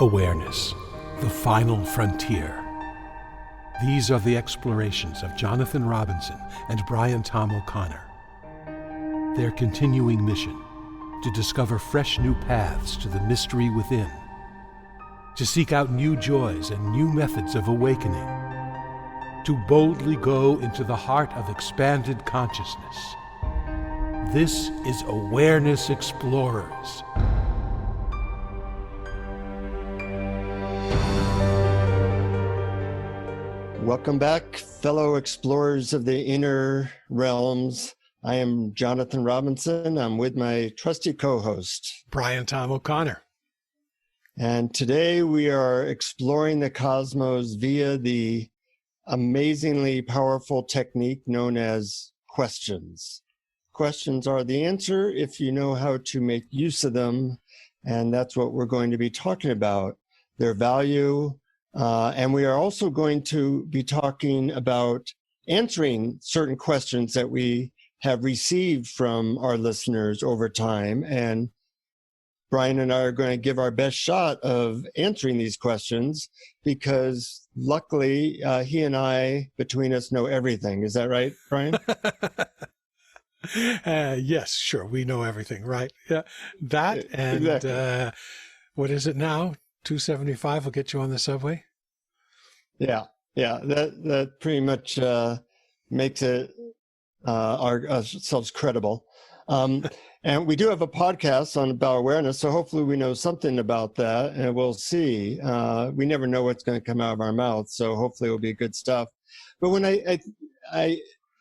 Awareness, the final frontier. These are the explorations of Jonathan Robinson and Brian Tom O'Connor. Their continuing mission, to discover fresh new paths to the mystery within, to seek out new joys and new methods of awakening, to boldly go into the heart of expanded consciousness. This is Awareness Explorers. Welcome back, fellow explorers of the inner realms. I am Jonathan Robinson. I'm with my trusty co-host, Brian Tom O'Connor. And today we are exploring the cosmos via the amazingly powerful technique known as questions. Questions are the answer if you know how to make use of them, and that's what we're going to be talking about, their value. And we are also going to be talking about answering certain questions that we have received from our listeners over time. And Brian and I are going to give our best shot of answering these questions because luckily he and I, between us, know everything. Is that right, Brian? Yes, sure. We know everything, right? Yeah. That and exactly. What is it now? $2.75 will get you on the subway. Yeah. That pretty much makes it ourselves credible. And we do have a podcast about awareness, so hopefully we know something about that, and we'll see. We never know what's going to come out of our mouth, so hopefully it'll be good stuff. But when I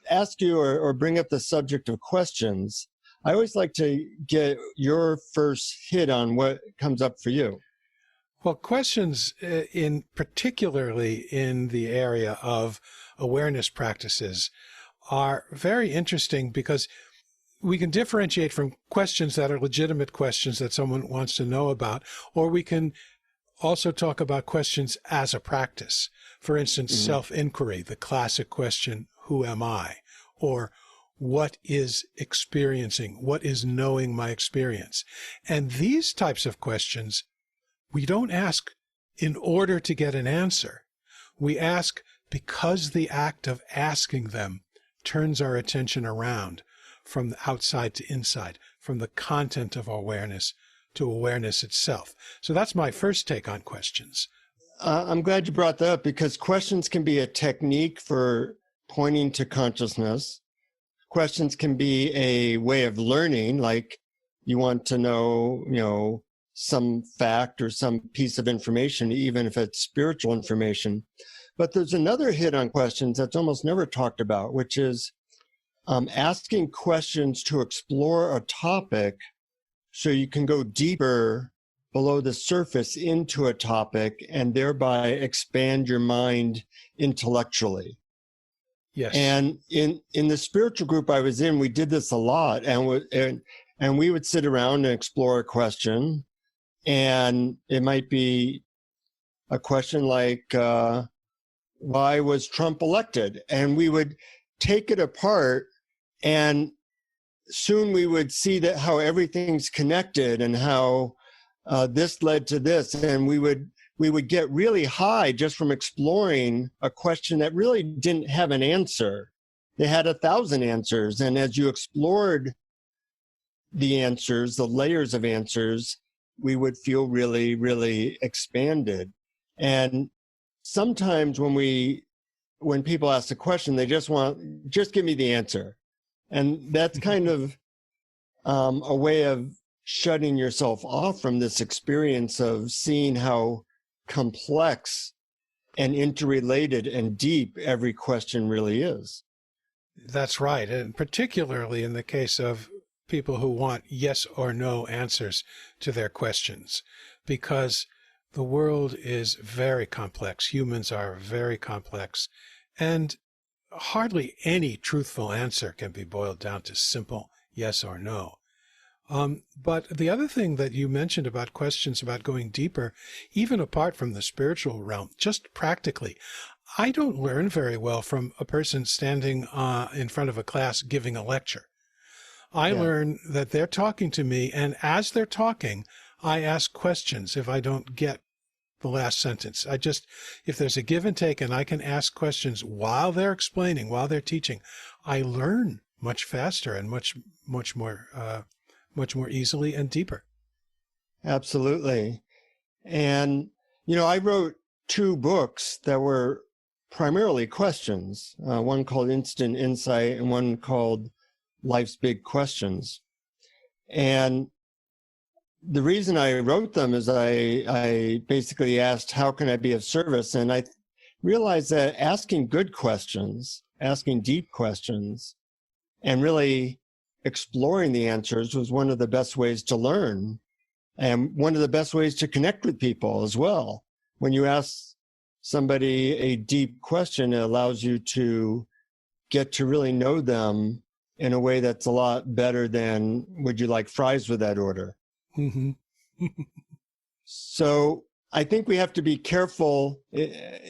ask you or bring up the subject of questions, I always like to get your first hit on what comes up for you. Well, questions particularly in the area of awareness practices are very interesting because we can differentiate from questions that are legitimate questions that someone wants to know about, or we can also talk about questions as a practice. For instance, self-inquiry, the classic question, who am I? Or what is experiencing? What is knowing my experience? And these types of questions we don't ask in order to get an answer. We ask because the act of asking them turns our attention around from the outside to inside, from the content of awareness to awareness itself. So that's my first take on questions. I'm glad you brought that up because questions can be a technique for pointing to consciousness. Questions can be a way of learning, like you want to know, some fact or some piece of information, even if it's spiritual information. But there's another hit on questions that's almost never talked about, which is asking questions to explore a topic so you can go deeper below the surface into a topic and thereby expand your mind intellectually. Yes. And in the spiritual group I was in, we did this a lot, and we would sit around and explore a question. And it might be a question like, why was Trump elected? And we would take it apart, and soon we would see that how everything's connected and how this led to this. And we would get really high just from exploring a question that really didn't have an answer. They had 1,000 answers. And as you explored the answers, the layers of answers, we would feel really, really expanded. And sometimes when people ask a question, they just give me the answer. And that's kind of a way of shutting yourself off from this experience of seeing how complex and interrelated and deep every question really is. That's right. And particularly in the case of people who want yes or no answers to their questions, because the world is very complex. Humans are very complex, and hardly any truthful answer can be boiled down to simple yes or no. But the other thing that you mentioned about questions about going deeper, even apart from the spiritual realm, just practically, I don't learn very well from a person standing in front of a class giving a lecture. I learn that they're talking to me, and as they're talking, I ask questions if I don't get the last sentence. If there's a give and take and I can ask questions while they're explaining, while they're teaching, I learn much faster and much more easily and deeper. Absolutely. And, I wrote 2 books that were primarily questions, one called Instant Insight and one called Life's Big Questions. And the reason I wrote them is I basically asked, how can I be of service? And I realized that asking good questions, asking deep questions, and really exploring the answers was one of the best ways to learn and one of the best ways to connect with people as well. When you ask somebody a deep question, it allows you to get to really know them in a way that's a lot better than, would you like fries with that order? Mm-hmm. So I think we have to be careful.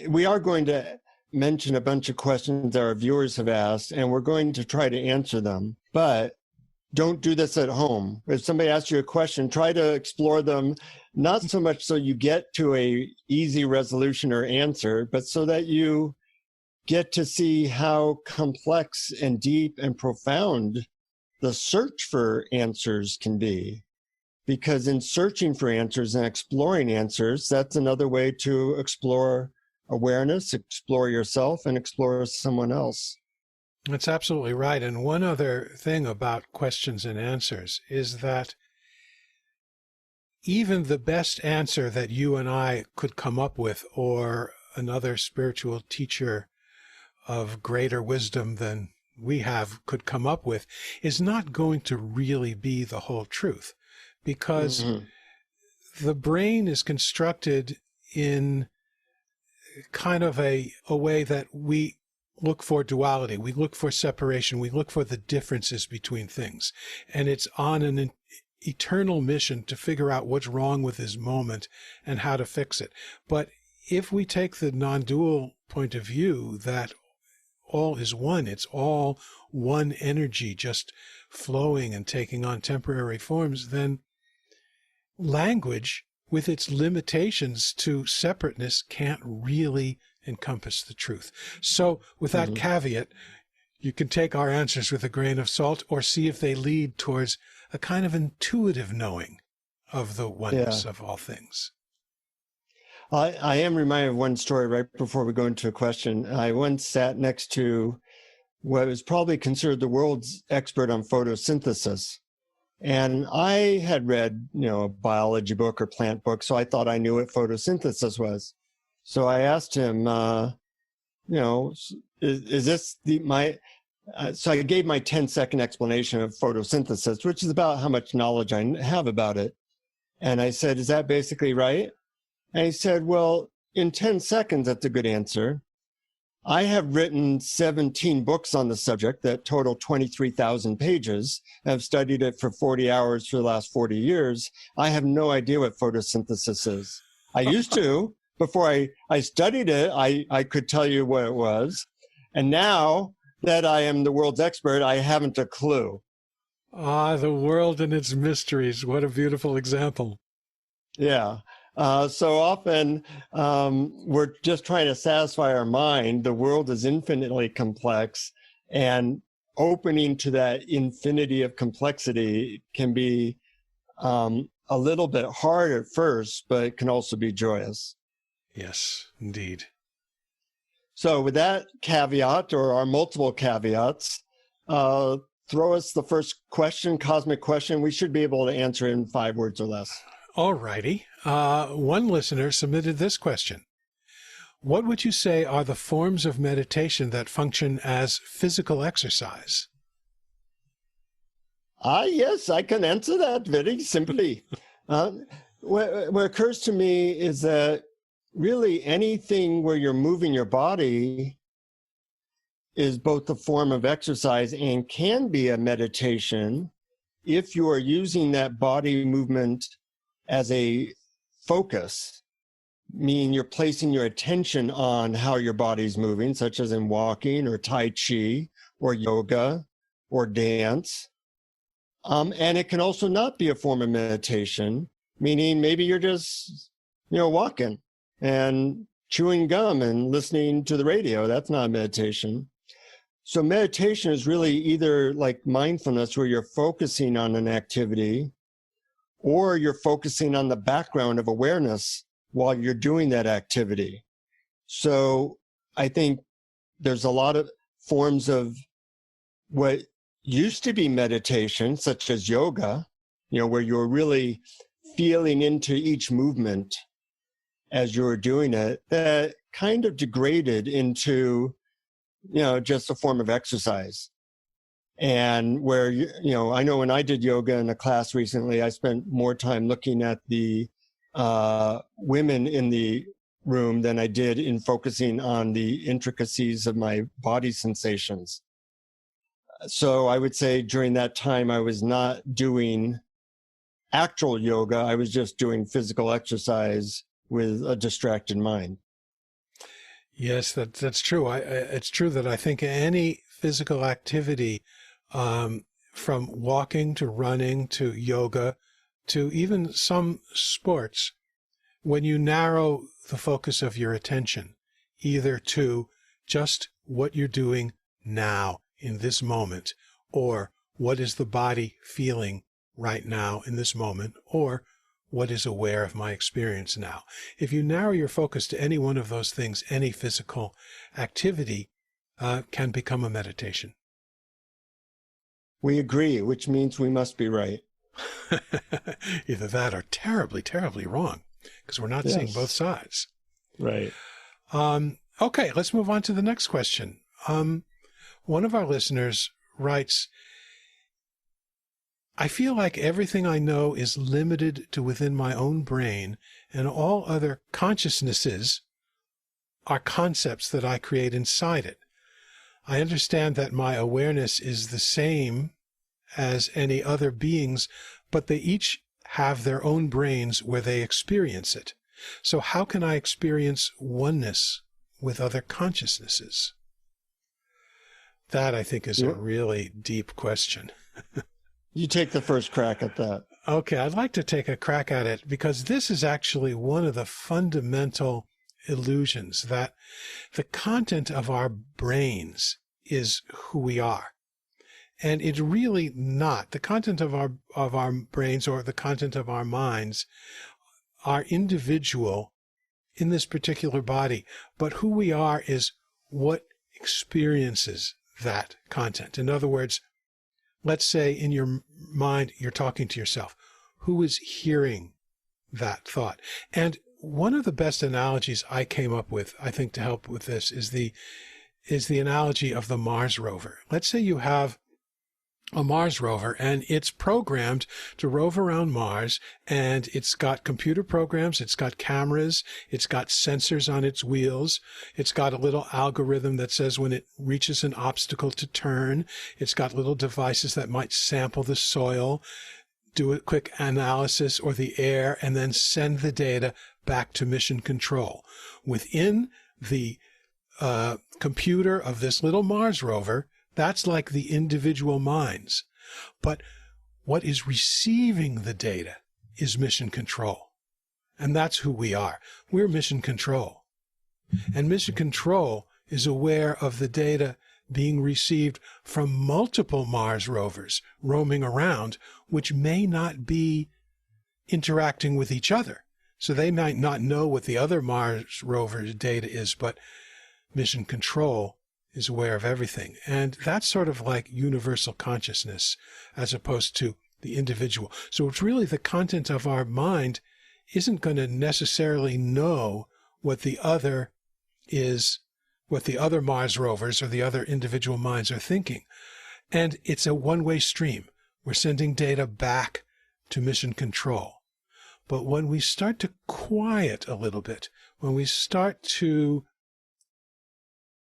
We are going to mention a bunch of questions that our viewers have asked, and we're going to try to answer them. But don't do this at home. If somebody asks you a question, try to explore them, not so much so you get to a easy resolution or answer, but so that you get to see how complex and deep and profound the search for answers can be. Because in searching for answers and exploring answers, that's another way to explore awareness, explore yourself, and explore someone else. That's absolutely right. And one other thing about questions and answers is that even the best answer that you and I could come up with, or another spiritual teacher of greater wisdom than we have could come up with, is not going to really be the whole truth, because the brain is constructed in kind of a way that we look for duality. We look for separation. We look for the differences between things. And it's on an eternal mission to figure out what's wrong with this moment and how to fix it. But if we take the non-dual point of view that all is one, it's all one energy just flowing and taking on temporary forms, then language, with its limitations to separateness, can't really encompass the truth. So with that caveat, you can take our answers with a grain of salt, or see if they lead towards a kind of intuitive knowing of the oneness of all things. I am reminded of one story right before we go into a question. I once sat next to what was probably considered the world's expert on photosynthesis. And I had read, a biology book or plant book, so I thought I knew what photosynthesis was. So I asked him, is this so I gave my 10-second explanation of photosynthesis, which is about how much knowledge I have about it. And I said, is that basically right? And he said, well, in 10 seconds, that's a good answer. I have written 17 books on the subject that total 23,000 pages. I've studied it for 40 hours for the last 40 years. I have no idea what photosynthesis is. I used to. Before I studied it, I could tell you what it was. And now that I am the world's expert, I haven't a clue. Ah, the world and its mysteries. What a beautiful example. Yeah. So often we're just trying to satisfy our mind. The world is infinitely complex, and opening to that infinity of complexity can be a little bit hard at first, but it can also be joyous. Yes, indeed. So with that caveat, or our multiple caveats, throw us the first question, cosmic question. We should be able to answer in 5 words or less. All righty. One listener submitted this question. What would you say are the forms of meditation that function as physical exercise? Yes, I can answer that very simply. What occurs to me is that really anything where you're moving your body is both a form of exercise and can be a meditation if you are using that body movement as a focus, meaning you're placing your attention on how your body's moving, such as in walking or Tai Chi or yoga or dance. And it can also not be a form of meditation, meaning maybe you're just, walking. and chewing gum and listening to the radio. That's not meditation. So meditation is really either like mindfulness, where you're focusing on an activity, or you're focusing on the background of awareness while you're doing that activity. So I think there's a lot of forms of what used to be meditation, such as yoga, where you're really feeling into each movement as you're doing it, that kind of degraded into, just a form of exercise. And where, I know when I did yoga in a class recently, I spent more time looking at the women in the room than I did in focusing on the intricacies of my body sensations. So I would say during that time, I was not doing actual yoga. I was just doing physical exercise with a distracted mind. Yes, that's true. It's true that I think any physical activity, from walking to running to yoga to even some sports, when you narrow the focus of your attention either to just what you're doing now in this moment, or what is the body feeling right now in this moment, or what is aware of my experience now. If you narrow your focus to any one of those things, any physical activity can become a meditation. We agree, which means we must be right. Either that or terribly, terribly wrong, because we're not seeing both sides. Right. Okay, let's move on to the next question. One of our listeners writes, I feel like everything I know is limited to within my own brain, and all other consciousnesses are concepts that I create inside it. I understand that my awareness is the same as any other beings, but they each have their own brains where they experience it. So how can I experience oneness with other consciousnesses? That, I think, is a really deep question. You take the first crack at that. Okay, I'd like to take a crack at it, because this is actually one of the fundamental illusions, that the content of our brains is who we are. And it's really not. The content of our brains, or the content of our minds, are individual in this particular body. But who we are is what experiences that content. In other words, let's say in your mind, you're talking to yourself. Who is hearing that thought? And one of the best analogies I came up with, I think, to help with this is the analogy of the Mars rover. Let's say you have a Mars rover, and it's programmed to rove around Mars, and it's got computer programs, it's got cameras, it's got sensors on its wheels, it's got a little algorithm that says when it reaches an obstacle to turn, it's got little devices that might sample the soil, do a quick analysis or the air, and then send the data back to mission control. Within the computer of this little Mars rover, that's like the individual minds. But what is receiving the data is mission control. And that's who we are. We're mission control. And mission control is aware of the data being received from multiple Mars rovers roaming around, which may not be interacting with each other. So they might not know what the other Mars rover's data is, but mission control is aware of everything. And that's sort of like universal consciousness as opposed to the individual. So it's really the content of our mind isn't going to necessarily know what the other is, what the other Mars rovers or the other individual minds are thinking. And it's a one-way stream. We're sending data back to mission control. But when we start to quiet a little bit, when we start to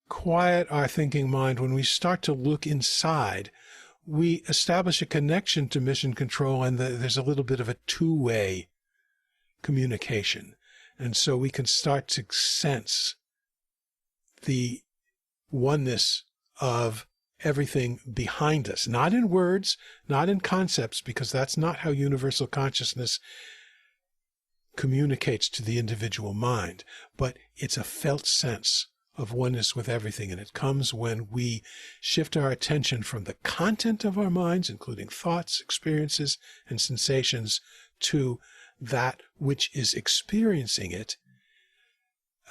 quiet our thinking mind, when we start to look inside, we establish a connection to mission control, and there's a little bit of a two-way communication. And so we can start to sense the oneness of everything behind us, not in words, not in concepts, because that's not how universal consciousness communicates to the individual mind, but it's a felt sense of oneness with everything. And it comes when we shift our attention from the content of our minds, including thoughts, experiences, and sensations, to that which is experiencing it,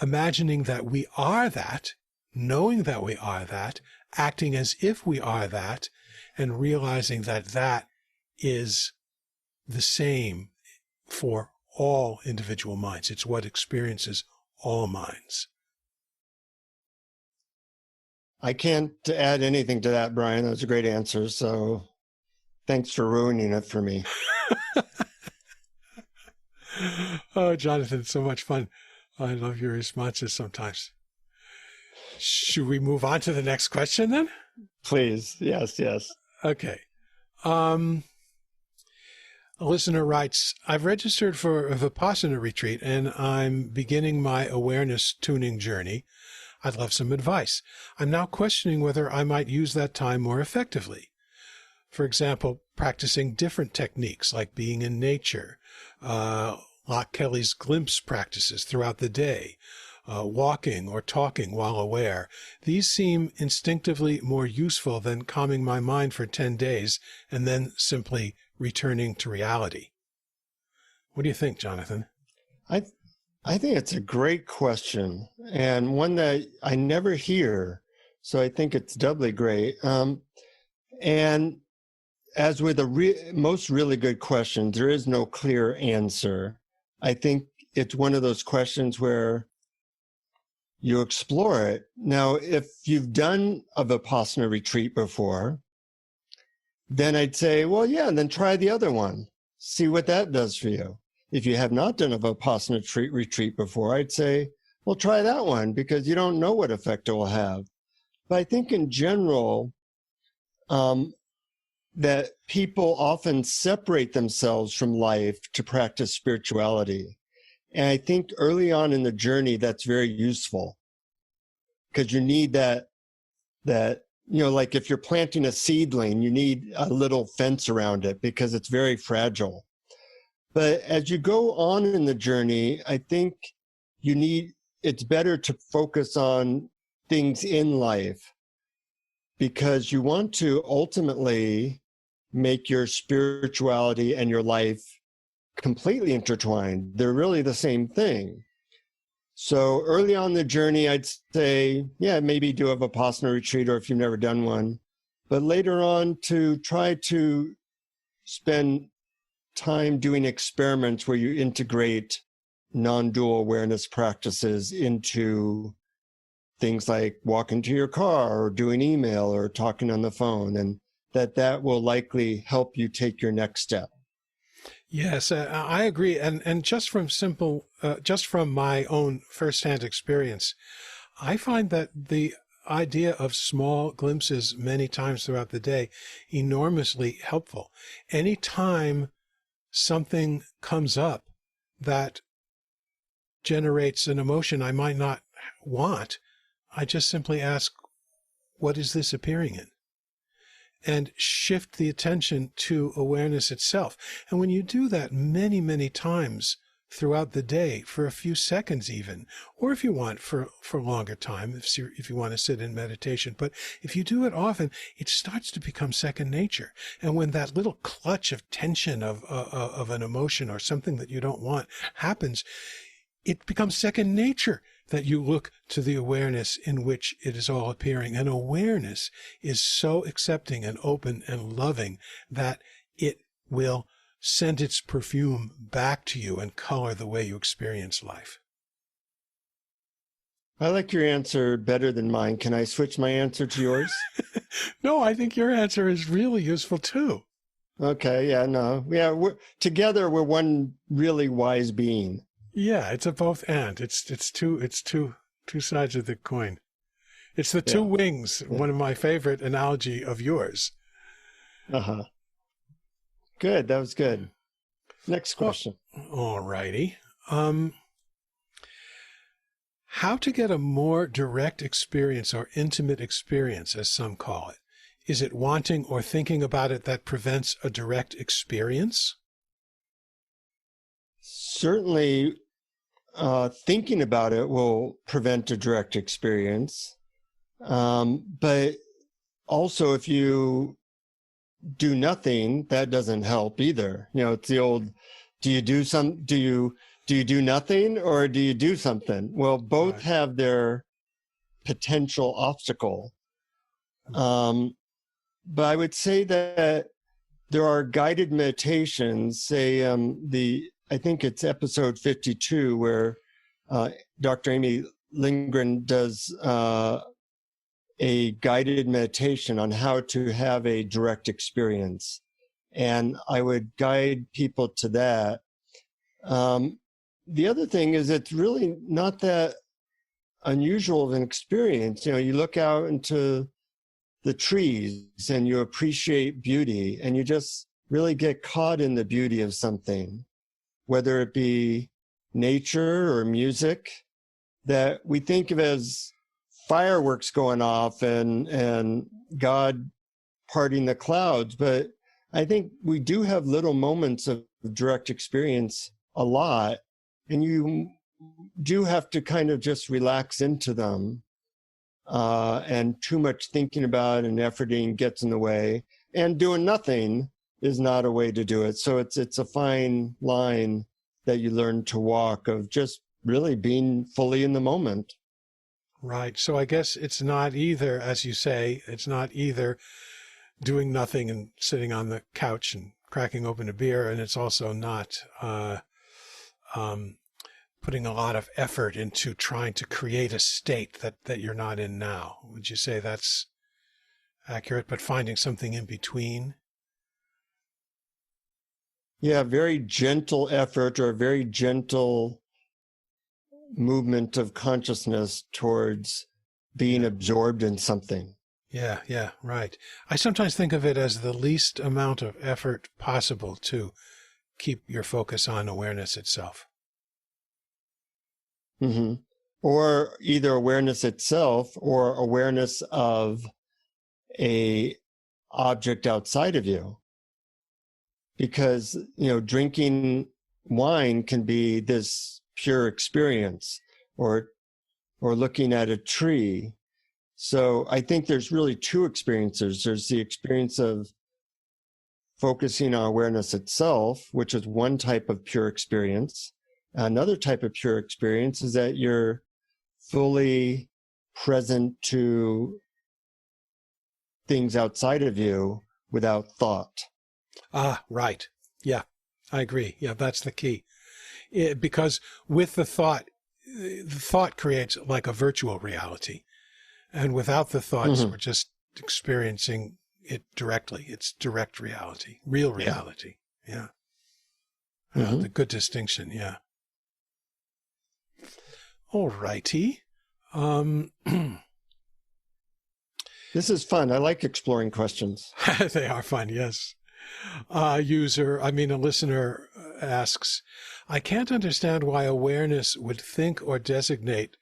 imagining that we are that, knowing that we are that, acting as if we are that, and realizing that that is the same for all individual minds. It's what experiences all minds. I can't add anything to that, Brian. That was a great answer. So thanks for ruining it for me. Oh, Jonathan, it's so much fun. I love your responses sometimes. Should we move on to the next question then? Please. Yes, yes. Okay. A listener writes, I've registered for a Vipassana retreat and I'm beginning my awareness tuning journey. I'd love some advice. I'm now questioning whether I might use that time more effectively. For example, practicing different techniques like being in nature, Locke Kelly's glimpse practices throughout the day, walking or talking while aware. These seem instinctively more useful than calming my mind for 10 days and then simply returning to reality. What do you think, Jonathan? I think it's a great question and one that I never hear. So I think it's doubly great. And as with most really good questions, there is no clear answer. I think it's one of those questions where you explore it. Now, if you've done a Vipassana retreat before, then I'd say, well, yeah, and then try the other one. See what that does for you. If you have not done a Vipassana retreat before, I'd say, well, try that one because you don't know what effect it will have. But I think in general, that people often separate themselves from life to practice spirituality. And I think early on in the journey, that's very useful because you need that, like if you're planting a seedling, you need a little fence around it because it's very fragile. But as you go on in the journey, I think it's better to focus on things in life because you want to ultimately make your spirituality and your life completely intertwined. They're really the same thing. So early on the journey, I'd say, yeah, maybe do a Vipassana retreat or if you've never done one. But later on to try to spend time doing experiments where you integrate non-dual awareness practices into things like walking to your car or doing email or talking on the phone, and that will likely help you take your next step. Yes, I agree. And just from my own firsthand experience, I find that the idea of small glimpses many times throughout the day enormously helpful. Anytime something comes up that generates an emotion I might not want, I just simply ask, what is this appearing in? And shift the attention to awareness itself. And when you do that many, many times throughout the day, for a few seconds even, or if you want for longer time, if you want to sit in meditation, but if you do it often, it starts to become second nature. And when that little clutch of tension of an emotion or something that you don't want happens, it becomes second nature that you look to the awareness in which it is all appearing. And awareness is so accepting and open and loving that it will send its perfume back to you and color the way you experience life. I like your answer better than mine. Can I switch my answer to yours? No, I think your answer is really useful too. Okay, yeah, no. Yeah, together we're one really wise being. Yeah, it's a both and. It's two sides of the coin. It's the two wings, one of my favorite analogy of yours. Uh-huh. Good, that was good. Next question. All righty. How to get a more direct experience or intimate experience, as some call it? Is it wanting or thinking about it that prevents a direct experience? certainly thinking about it will prevent a direct experience. But also, if you do nothing, that doesn't help either. It's the old, do you do nothing or do you do something? Well, both Right. have their potential obstacle. But I would say that there are guided meditations, say I think it's episode 52 where Dr. Amy Lindgren does a guided meditation on how to have a direct experience. And I would guide people to that. The other thing is it's really not that unusual of an experience. You look out into the trees and you appreciate beauty and you just really get caught in the beauty of something, whether it be nature or music that we think of as fireworks going off and God parting the clouds. But I think we do have little moments of direct experience a lot, and you do have to kind of just relax into them. And too much thinking about and efforting gets in the way, and doing nothing is not a way to do it. So it's a fine line that you learn to walk of just really being fully in the moment. Right. So I guess it's not either, as you say, it's not either doing nothing and sitting on the couch and cracking open a beer, and it's also not putting a lot of effort into trying to create a state that you're not in now. Would you say that's accurate, but finding something in between? Yeah, very gentle effort or very gentle movement of consciousness towards being absorbed in something. Yeah, right. I sometimes think of it as the least amount of effort possible to keep your focus on awareness itself. Mm-hmm. Or either awareness itself or awareness of a object outside of you. Because, drinking wine can be this pure experience, or looking at a tree. So I think there's really two experiences. There's the experience of focusing on awareness itself, which is one type of pure experience. Another type of pure experience is that you're fully present to things outside of you without thought. Ah, right. Yeah, I agree. Yeah, that's the key. Because with the thought creates like a virtual reality. And without the thoughts, we're just experiencing it directly. It's direct reality, real reality. Yeah. The good distinction. Yeah. All righty. This is fun. I like exploring questions. They are fun, yes. A listener asks, I can't understand why awareness would think or designate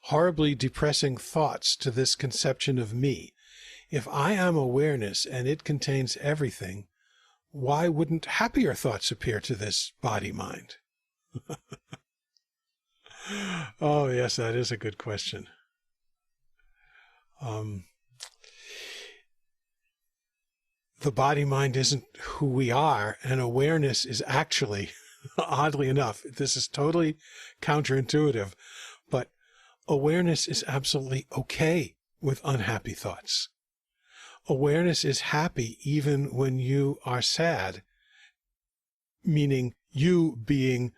horribly depressing thoughts to this conception of me. If I am awareness and it contains everything, why wouldn't happier thoughts appear to this body-mind? Oh, yes, that is a good question. The body-mind isn't who we are, and awareness is actually, oddly enough, this is totally counterintuitive, but awareness is absolutely okay with unhappy thoughts. Awareness is happy even when you are sad, meaning you being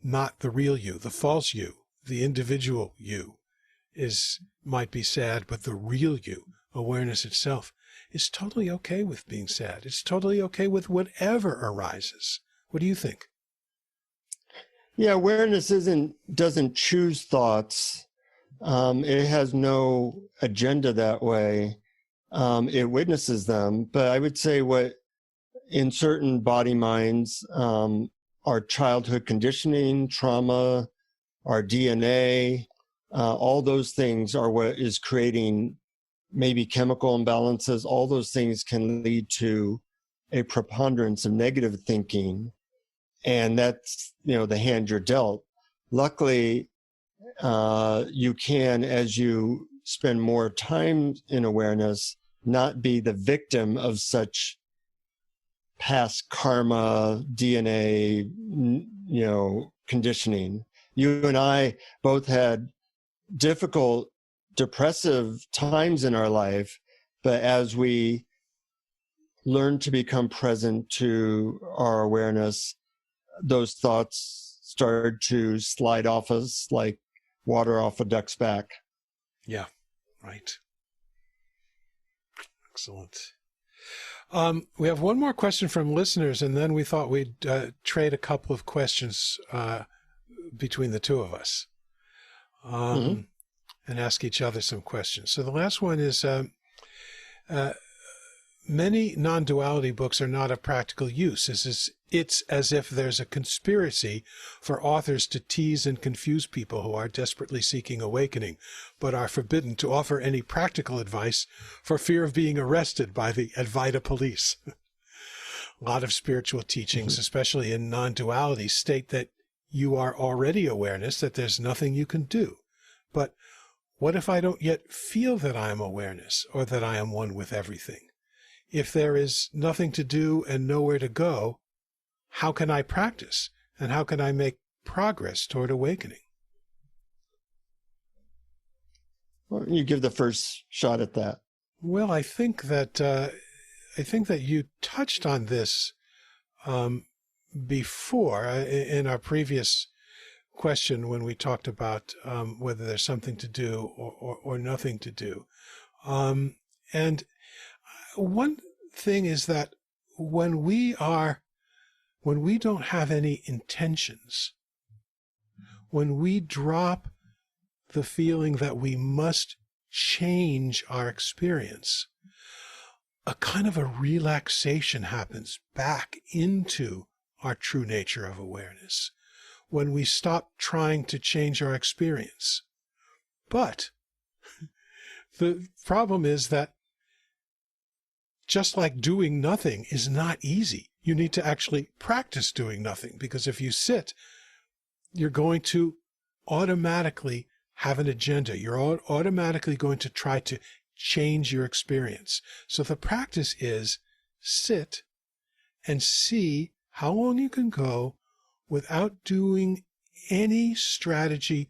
not the real you, the false you, the individual you might be sad, but the real you, awareness itself, is totally okay with being sad. It's totally okay with whatever arises. What do you think? Yeah, awareness doesn't choose thoughts. It has no agenda that way. It witnesses them. But I would say what in certain body minds, our childhood conditioning, trauma, our DNA, all those things are what is creating maybe chemical imbalances. All those things can lead to a preponderance of negative thinking. and that's, the hand you're dealt. Luckily, you can, as you spend more time in awareness, not be the victim of such past karma, DNA, conditioning. You and I both had difficult, depressive times in our life, but as we learn to become present to our awareness, those thoughts started to slide off us like water off a duck's back. Yeah, right. Excellent. We have one more question from listeners, and then we thought we'd trade a couple of questions between the two of us and ask each other some questions. So the last one is, many non-duality books are not of practical use. It's as if there's a conspiracy for authors to tease and confuse people who are desperately seeking awakening, but are forbidden to offer any practical advice for fear of being arrested by the Advaita police. A lot of spiritual teachings, especially in non-duality, state that you are already awareness, that there's nothing you can do. But what if I don't yet feel that I am awareness or that I am one with everything? If there is nothing to do and nowhere to go, how can I practice? And how can I make progress toward awakening? Well, you give the first shot at that. Well, I think that you touched on this before in our previous question when we talked about whether there's something to do or nothing to do. And one thing is that when we don't have any intentions, when we drop the feeling that we must change our experience, a kind of a relaxation happens back into our true nature of awareness when we stop trying to change our experience. But the problem is that just like doing nothing is not easy, you need to actually practice doing nothing, because if you sit, you're going to automatically have an agenda. You're automatically going to try to change your experience. So the practice is sit and see how long you can go without doing any strategy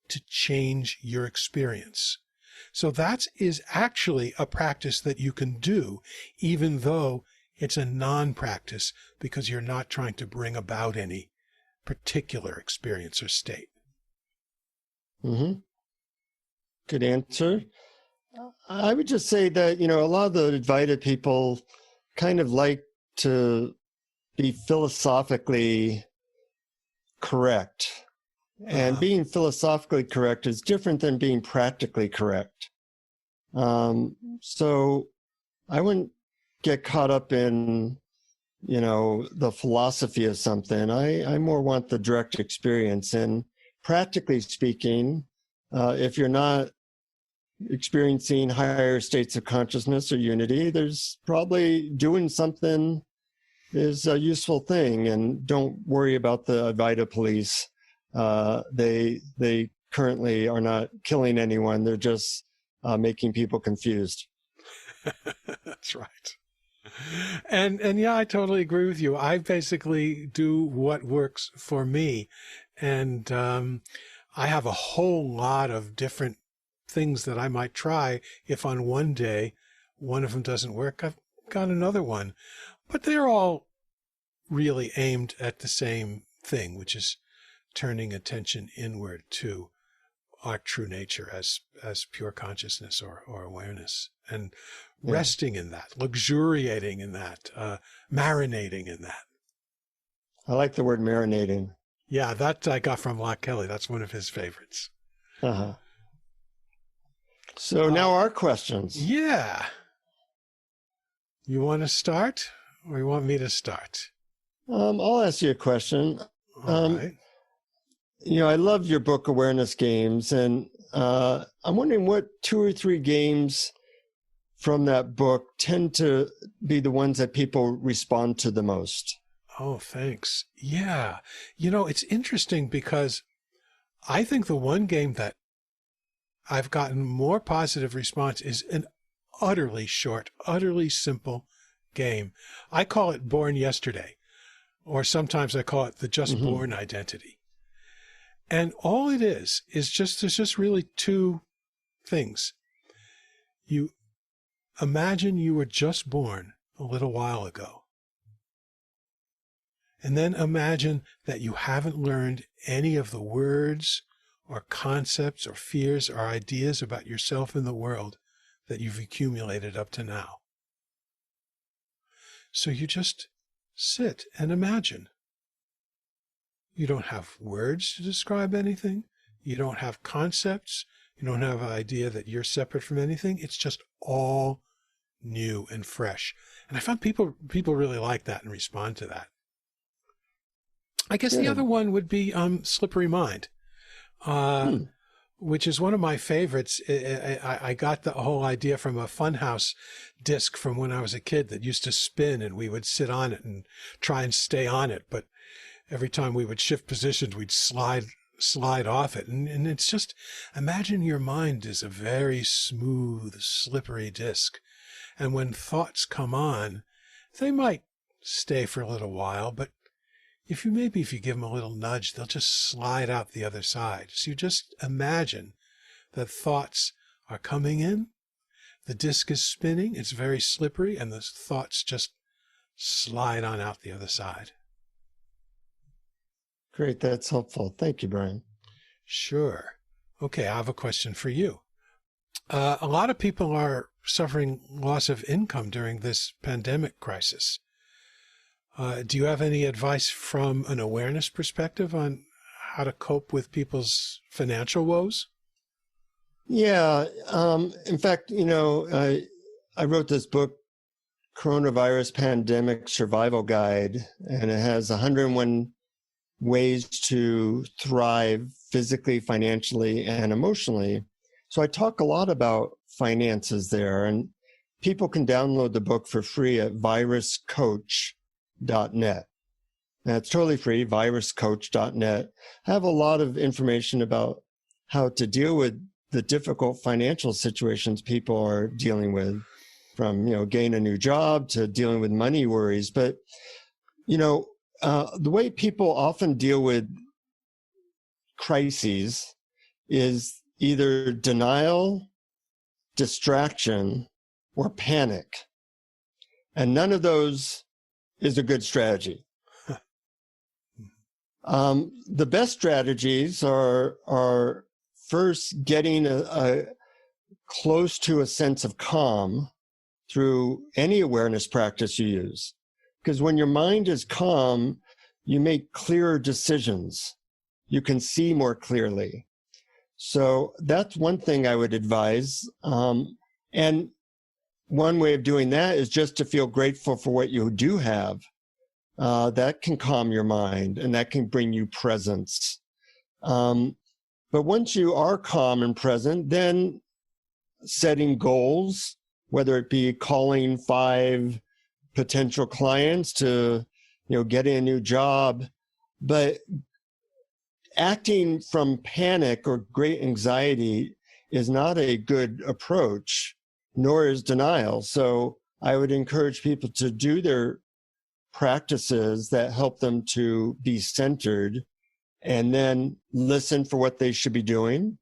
to change your experience. So that is actually a practice that you can do, even though it's a non-practice, because you're not trying to bring about any particular experience or state. Mm-hmm. Good answer. I would just say that, a lot of the Advaita people kind of like to be philosophically correct. And being philosophically correct is different than being practically correct. So I wouldn't get caught up in, the philosophy of something. I more want the direct experience. And practically speaking, if you're not experiencing higher states of consciousness or unity, there's probably doing something is a useful thing. And don't worry about the Advaita police. They currently are not killing anyone. They're just making people confused. That's right. And yeah, I totally agree with you. I basically do what works for me. And I have a whole lot of different things that I might try. If on one day one of them doesn't work, I've got another one. But they're all really aimed at the same thing, which is turning attention inward to our true nature as pure consciousness or awareness, and resting in that, luxuriating in that, marinating in that. I like the word marinating. Yeah, that I got from Locke Kelly. That's one of his favorites. Uh-huh. So now our questions. Yeah. You want to start, or you want me to start? I'll ask you a question. All right. I loved your book, Awareness Games, and I'm wondering what 2 or 3 games from that book tend to be the ones that people respond to the most. Oh, thanks. Yeah. It's interesting because I think the one game that I've gotten more positive response is an utterly short, utterly simple game. I call it Born Yesterday, or sometimes I call it the Just Born identity. And all it is there's just really two things. You imagine you were just born a little while ago. And then imagine that you haven't learned any of the words or concepts or fears or ideas about yourself and the world that you've accumulated up to now. So you just sit and imagine. You don't have words to describe anything. You don't have concepts. You don't have an idea that you're separate from anything. It's just all new and fresh. And I found people really like that and respond to that. I guess the other one would be Slippery Mind, which is one of my favorites. I got the whole idea from a Funhouse disc from when I was a kid that used to spin, and we would sit on it and try and stay on it. But every time we would shift positions, we'd slide off it. And it's just, imagine your mind is a very smooth, slippery disc. And when thoughts come on, they might stay for a little while, but if you give them a little nudge, they'll just slide out the other side. So you just imagine that thoughts are coming in, the disc is spinning, it's very slippery, and the thoughts just slide on out the other side. Great, that's helpful. Thank you, Brian. Sure. Okay, I have a question for you. A lot of people are suffering loss of income during this pandemic crisis. Do you have any advice from an awareness perspective on how to cope with people's financial woes? Yeah. In fact, I wrote this book, Coronavirus Pandemic Survival Guide, and it has 101 ways to thrive physically, financially, and emotionally. So I talk a lot about finances there, and people can download the book for free at viruscoach.net. That's totally free, viruscoach.net. I have a lot of information about how to deal with the difficult financial situations people are dealing with, from, getting a new job to dealing with money worries. But, the way people often deal with crises is either denial, distraction, or panic. And none of those is a good strategy. The best strategies are first getting a close to a sense of calm through any awareness practice you use. Because when your mind is calm, you make clearer decisions. You can see more clearly. So that's one thing I would advise. And one way of doing that is just to feel grateful for what you do have. That can calm your mind, and that can bring you presence. But once you are calm and present, then setting goals, whether it be calling 5 potential clients to, getting a new job, but acting from panic or great anxiety is not a good approach, nor is denial. So I would encourage people to do their practices that help them to be centered, and then listen for what they should be doing,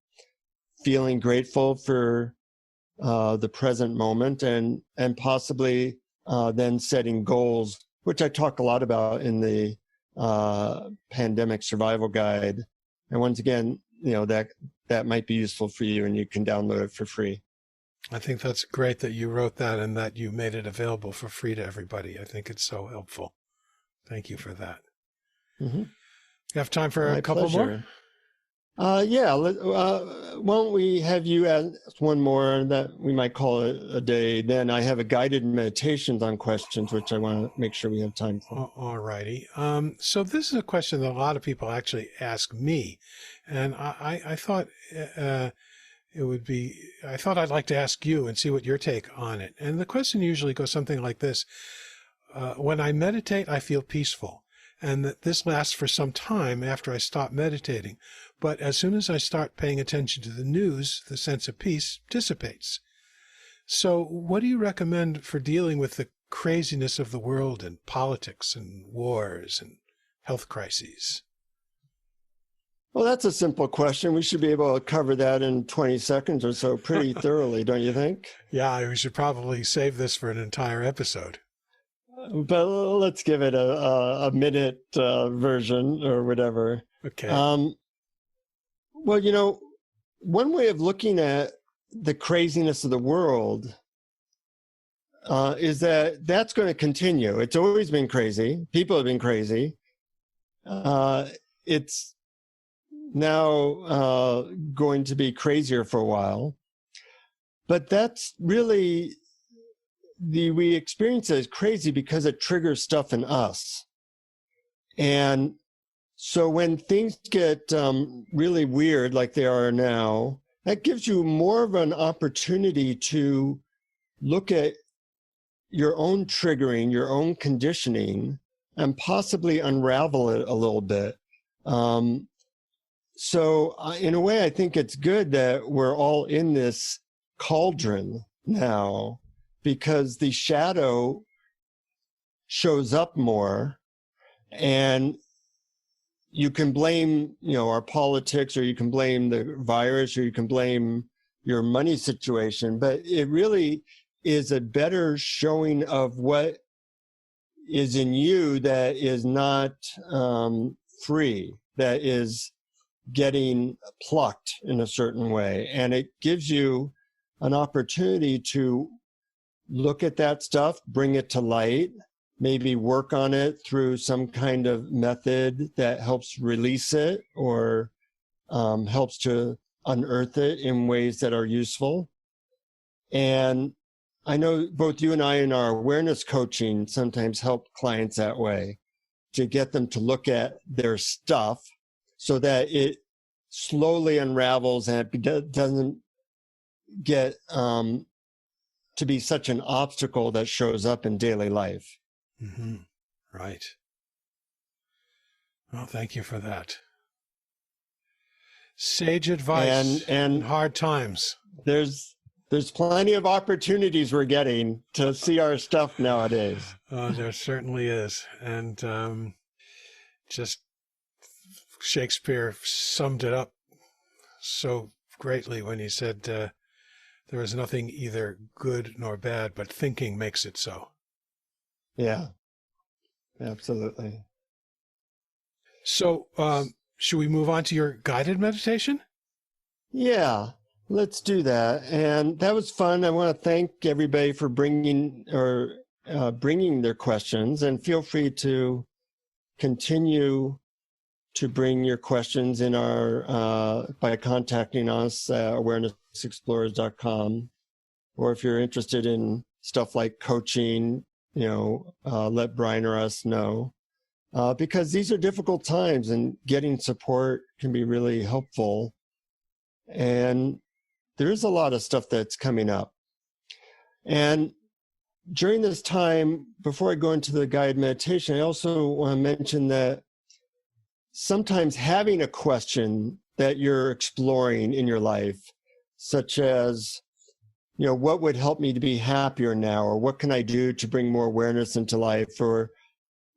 feeling grateful for the present moment, and possibly then setting goals, which I talk a lot about in the Pandemic Survival Guide. And once again, that might be useful for you, and you can download it for free. I think that's great that you wrote that and that you made it available for free to everybody. I think it's so helpful. Thank you for that. Mm-hmm. You have time for a couple pleasure. more? Yeah. Why don't we have you ask one more that we might call it a day? Then I have a guided meditations on questions, which I want to make sure we have time for. All righty. So this is a question that a lot of people actually ask me. And I thought I thought I'd like to ask you and see what your take on it. And the question usually goes something like this. When I meditate, I feel peaceful. and that this lasts for some time after I stop meditating. But as soon as I start paying attention to the news, the sense of peace dissipates. So what do you recommend for dealing with the craziness of the world and politics and wars and health crises? Well, that's a simple question. We should be able to cover that in 20 seconds or so pretty thoroughly, don't you think? Yeah, we should probably save this for an entire episode. But let's give it a minute version or whatever. Okay. Well, you know, one way of looking at the craziness of the world is that that's going to continue. It's always been crazy. People have been crazy. It's now going to be crazier for a while. But that's really, we experience it as crazy because it triggers stuff in us. And so when things get really weird like they are now, that gives you more of an opportunity to look at your own triggering, your own conditioning, and possibly unravel it a little bit. So in a way, I think it's good that we're all in this cauldron now, because the shadow shows up more, and you can blame, our politics, or you can blame the virus, or you can blame your money situation, but it really is a better showing of what is in you that is not free, that is getting plucked in a certain way. And it gives you an opportunity to look at that stuff, bring it to light, maybe work on it through some kind of method that helps release it, or helps to unearth it in ways that are useful. And I know both you and I in our awareness coaching sometimes help clients that way, to get them to look at their stuff so that it slowly unravels and it doesn't get to be such an obstacle that shows up in daily life. Mm-hmm. Right. Well, thank you for that. Sage advice and in hard times. There's plenty of opportunities we're getting to see our stuff nowadays. There certainly is. And just Shakespeare summed it up so greatly when he said, there is nothing either good nor bad, but thinking makes it so. Yeah, absolutely. So should we move on to your guided meditation? Yeah, let's do that. And that was fun. I want to thank everybody for bringing their questions, and feel free to continue to bring your questions in by contacting us at awarenessexplorers.com. Or if you're interested in stuff like coaching, let Brian or us know. Because these are difficult times, and getting support can be really helpful. And there is a lot of stuff that's coming up. And during this time, before I go into the guided meditation, I also want to mention that sometimes having a question that you're exploring in your life, such as, what would help me to be happier now? Or what can I do to bring more awareness into life? Or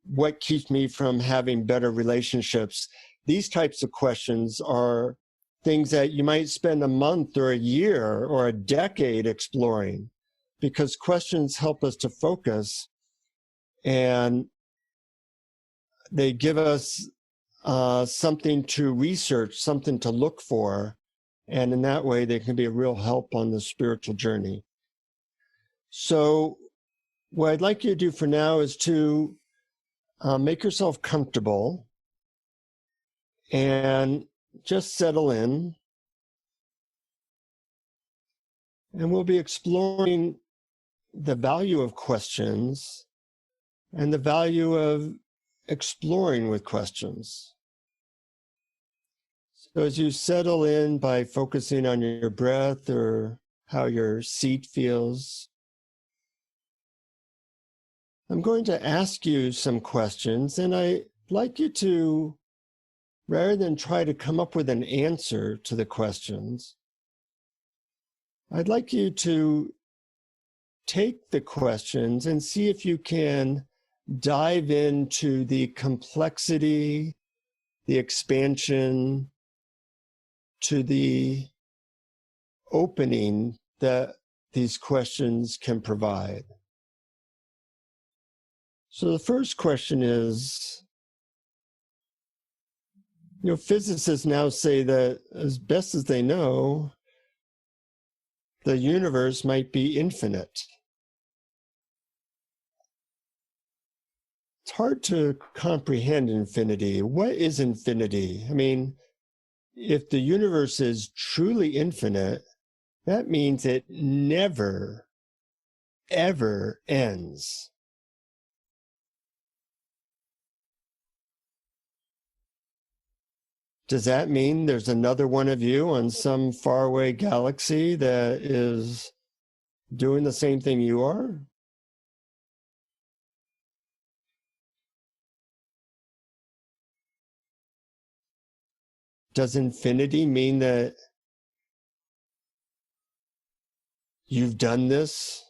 what keeps me from having better relationships? These types of questions are things that you might spend a month or a year or a decade exploring, because questions help us to focus, and they give us something to research, something to look for. And in that way, they can be a real help on the spiritual journey. So what I'd like you to do for now is to make yourself comfortable and just settle in. And we'll be exploring the value of questions and the value of exploring with questions. So as you settle in by focusing on your breath or how your seat feels, I'm going to ask you some questions, and I like you to, rather than try to come up with an answer to the questions, I'd like you to take the questions and see if you can dive into the complexity, the expansion, to the opening that these questions can provide. So the first question is, physicists now say that as best as they know, the universe might be infinite. It's hard to comprehend infinity. What is infinity? I mean, if the universe is truly infinite, that means it never, ever ends. Does that mean there's another one of you on some faraway galaxy that is doing the same thing you are? Does infinity mean that you've done this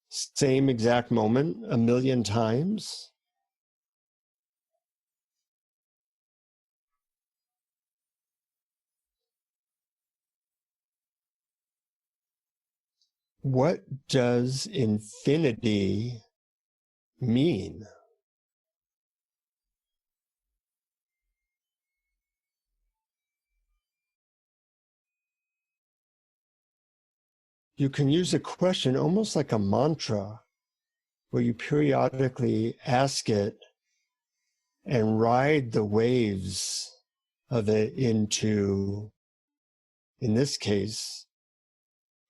same exact moment 1,000,000 times? What does infinity mean? You can use a question almost like a mantra, where you periodically ask it and ride the waves of it into, in this case,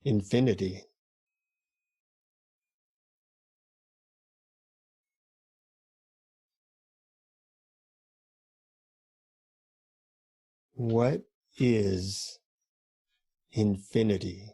infinity. What is infinity?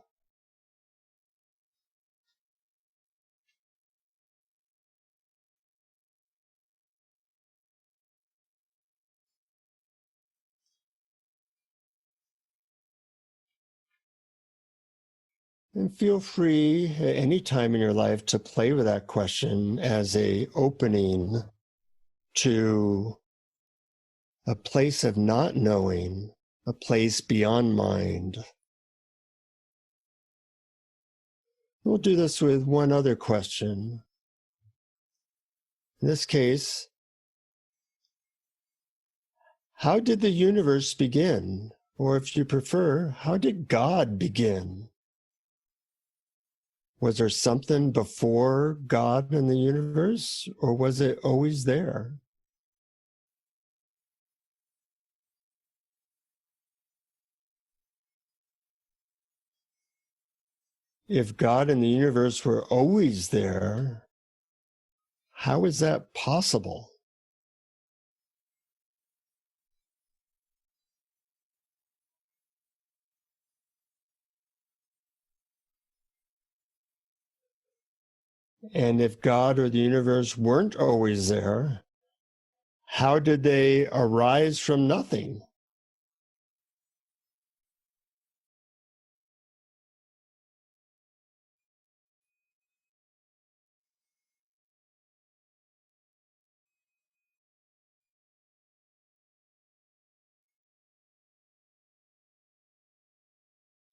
And feel free at any time in your life to play with that question as an opening to a place of not knowing, a place beyond mind. We'll do this with one other question. In this case, how did the universe begin? Or if you prefer, how did God begin? Was there something before God and the universe, or was it always there? If God and the universe were always there, how is that possible? And if God or the universe weren't always there, how did they arise from nothing?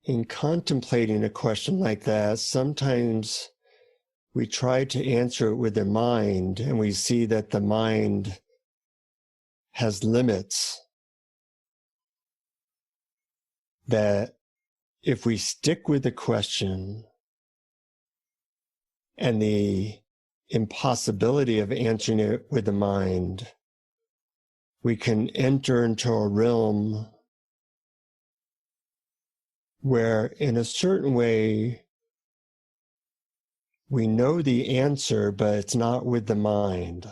In contemplating a question like that, sometimes we try to answer it with the mind, and we see that the mind has limits. That if we stick with the question and the impossibility of answering it with the mind, we can enter into a realm where, in a certain way, we know the answer, but it's not with the mind.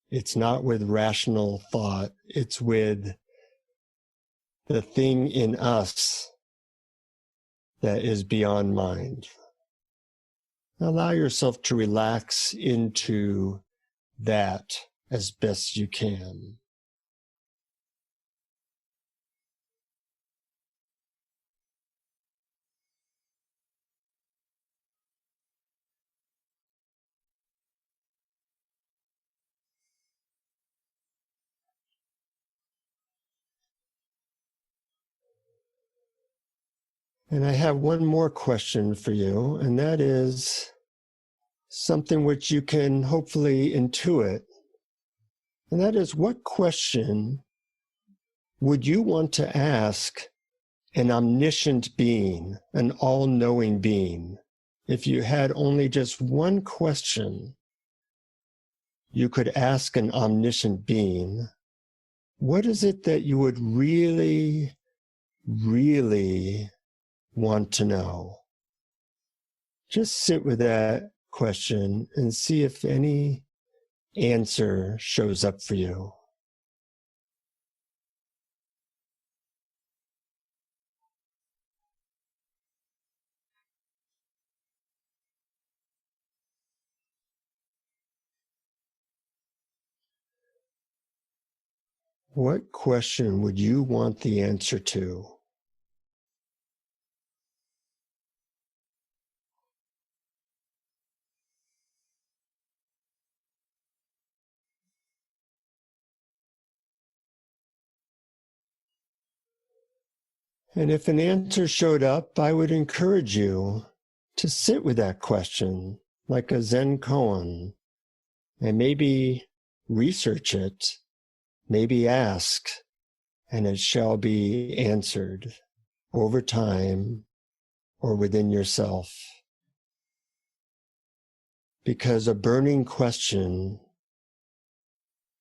It's not with rational thought. It's with the thing in us that is beyond mind. Allow yourself to relax into that as best you can. And I have one more question for you, and that is something which you can hopefully intuit. And that is, what question would you want to ask an omniscient being, an all-knowing being? If you had only just one question you could ask an omniscient being, what is it that you would really, really want to know? Just sit with that question and see if any answer shows up for you. What question would you want the answer to? And if an answer showed up, I would encourage you to sit with that question like a Zen koan and maybe research it, maybe ask, and it shall be answered over time or within yourself. Because a burning question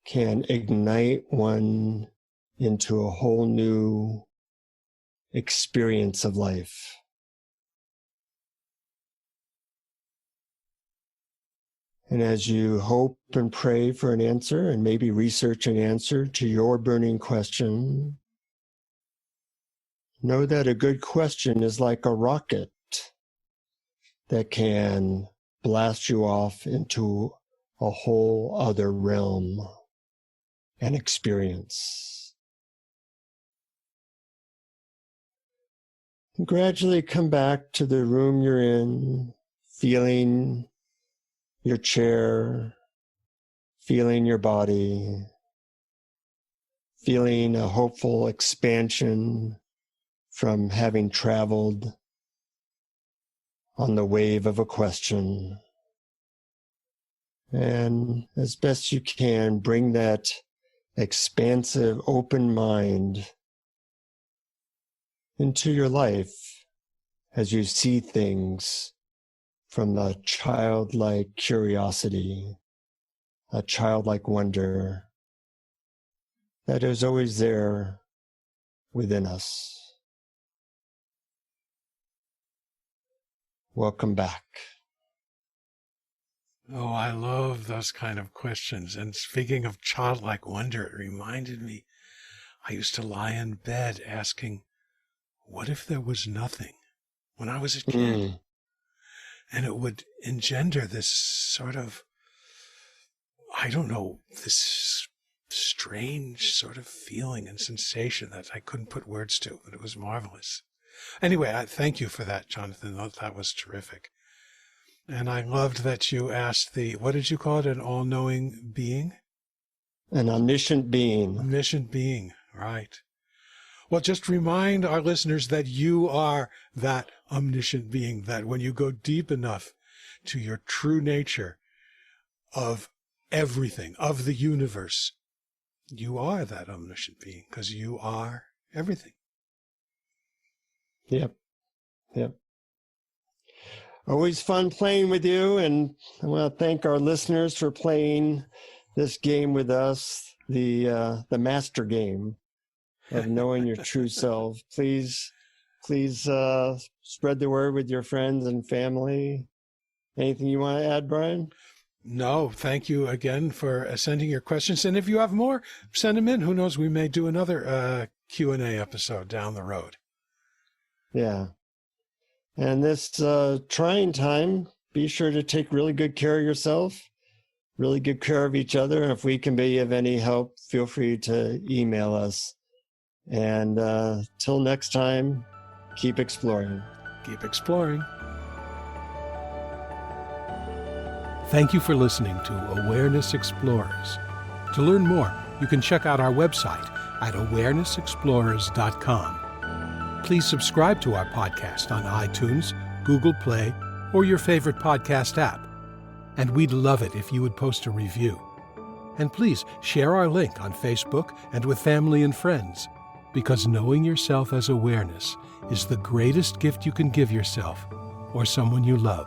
can ignite one into a whole new experience of life. And as you hope and pray for an answer and maybe research an answer to your burning question, know that a good question is like a rocket that can blast you off into a whole other realm and experience. And gradually come back to the room you're in, feeling your chair, feeling your body, feeling a hopeful expansion from having traveled on the wave of a question. And as best you can, bring that expansive, open mind into your life as you see things from the childlike curiosity, a childlike wonder that is always there within us. Welcome back. Oh, I love those kind of questions. And speaking of childlike wonder, it reminded me, I used to lie in bed asking, what if there was nothing when I was a kid? And it would engender this sort of, I don't know, this strange sort of feeling and sensation that I couldn't put words to, but it was marvelous. Anyway, I thank you for that, Jonathan. That was terrific. And I loved that you asked what did you call it, an all-knowing being? An omniscient being. Omniscient being, right. Well, just remind our listeners that you are that omniscient being, that when you go deep enough to your true nature of everything, of the universe, you are that omniscient being because you are everything. Yep. Always fun playing with you, and I want to thank our listeners for playing this game with us, the master game of knowing your true self. Please spread the word with your friends and family. Anything you want to add, Brian? No, thank you again for sending your questions. And if you have more, send them in. Who knows, we may do another Q&A episode down the road. Yeah. And this trying time, be sure to take really good care of yourself. really good care of each other. And if we can be of any help, feel free to email us. And till next time, keep exploring. Keep exploring. Thank you for listening to Awareness Explorers. To learn more, you can check out our website at awarenessexplorers.com. Please subscribe to our podcast on iTunes, Google Play, or your favorite podcast app. And we'd love it if you would post a review. And please share our link on Facebook and with family and friends, because knowing yourself as awareness is the greatest gift you can give yourself or someone you love.